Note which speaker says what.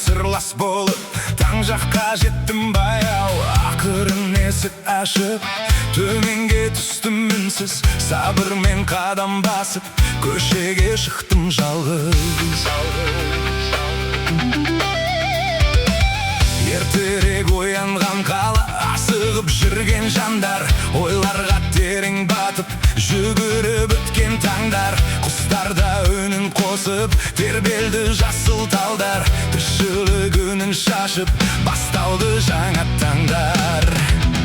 Speaker 1: сырлас болып, таң жаққа жеттім баяу. Ақырын есік ашып, төменге түстім үнсіз, сабырмен қадам басып, көшеге шықтым жалғыз. Ертерек оянған қала, асығып жүрген жандар, ойларға терең батып, жүгіріп өткен таңдар. Құстар да үнін қосып, тербелді жасыл талдар, тіршілік үнін шашып, басталды жаңа таңдар.